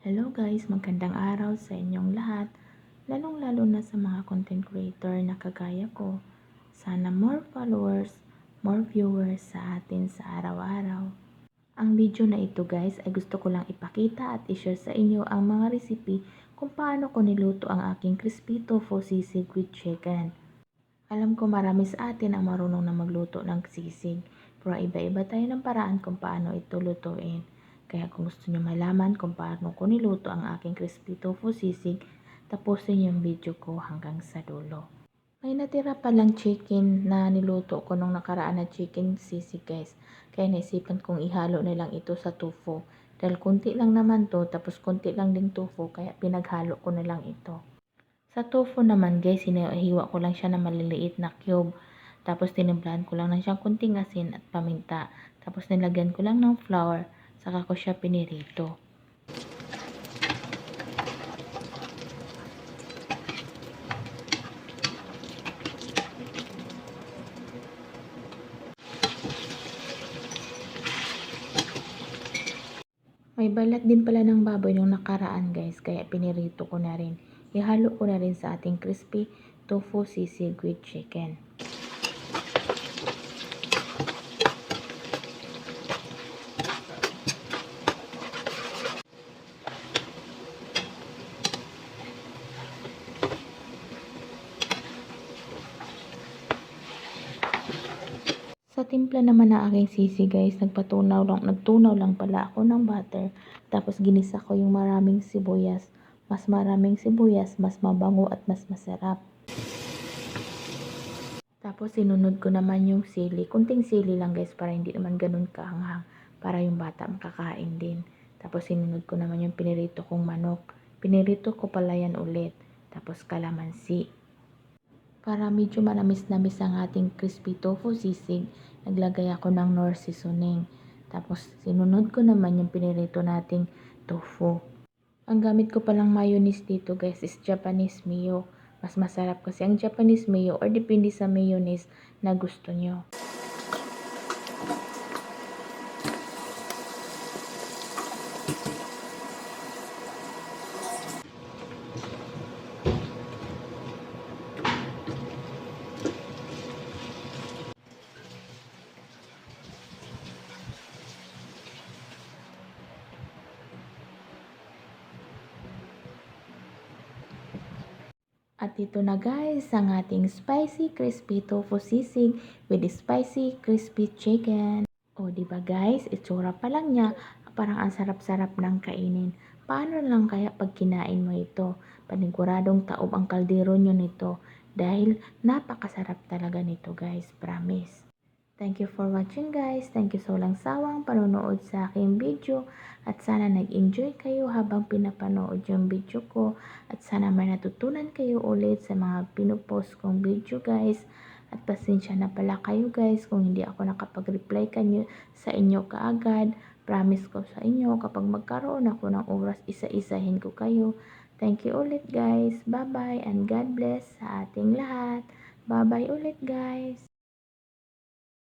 Hello guys, magandang araw sa inyong lahat, lalong-lalo na sa mga content creator na kagaya ko. Sana more followers, more viewers sa atin sa araw-araw. Ang video na ito guys ay gusto ko lang ipakita at i-share sa inyo ang mga recipe kung paano ko niluto ang aking crispy tofu sisig with chicken. Alam ko marami sa atin ang marunong na magluto ng sisig, pero iba-iba tayo ng paraan kung paano ito lutuin. Kaya kung gusto nyo malaman kung paano ko niluto ang aking crispy tofu sisig, tapusin yung video ko hanggang sa dulo. May natira palang chicken na niluto ko nung nakaraan na chicken sisig guys. Kaya naisipan kong ihalo na lang ito sa tofu. Dahil kunti lang naman to, tapos kunti lang ding tofu, kaya pinaghalo ko na lang ito. Sa tofu naman guys, hiniwa ko lang siya na maliliit na cube. Tapos tinimplahan ko lang ng siyang kunting asin at paminta. Tapos nilagyan ko lang ng flour, saka ko siya pinirito. May balat din pala ng baboy nung nakaraan guys, kaya pinirito ko na rin. Ihalo ko na rin sa ating crispy tofu sisig with chicken. Sa timpla naman ng aking sisig guys, nagtunaw lang pala ako ng butter. Tapos ginisa ko yung maraming sibuyas. Mas maraming sibuyas, mas mabango at mas masarap. Tapos sinunod ko naman yung sili. Kunting sili lang guys para hindi naman ganun kaanghang. Para yung bata makakain din. Tapos sinunod ko naman yung pinirito kong manok. Pinirito ko pala yan ulit. Tapos kalamansi. Para medyo manamis-namis ang ating crispy tofu sisig, naglagay ako ng Knorr seasoning. Tapos sinunod ko naman yung pinirito nating tofu. Ang gamit ko palang mayonnaise dito guys is Japanese mayo. Mas masarap kasi ang Japanese mayo or depende sa mayonnaise na gusto nyo. At ito na guys, ang ating spicy crispy tofu sisig with spicy crispy chicken. O diba guys, itsura pa lang niya, parang ang sarap-sarap ng kainin. Paano lang kaya pag kinain mo ito? Paniguradong taob ang kaldero nyo nito dahil napakasarap talaga nito guys, promise. Thank you for watching guys. Thank you so lang sawang panonood sa aking video. At sana nag-enjoy kayo habang pinapanood yung video ko. At sana may natutunan kayo ulit sa mga pinupost kong video guys. At pasensya na pala kayo guys kung hindi ako nakapag-reply sa inyo kaagad. Promise ko sa inyo kapag magkaroon ako ng oras, isa-isahin ko kayo. Thank you ulit guys. Bye-bye and God bless sa ating lahat. Bye-bye ulit guys.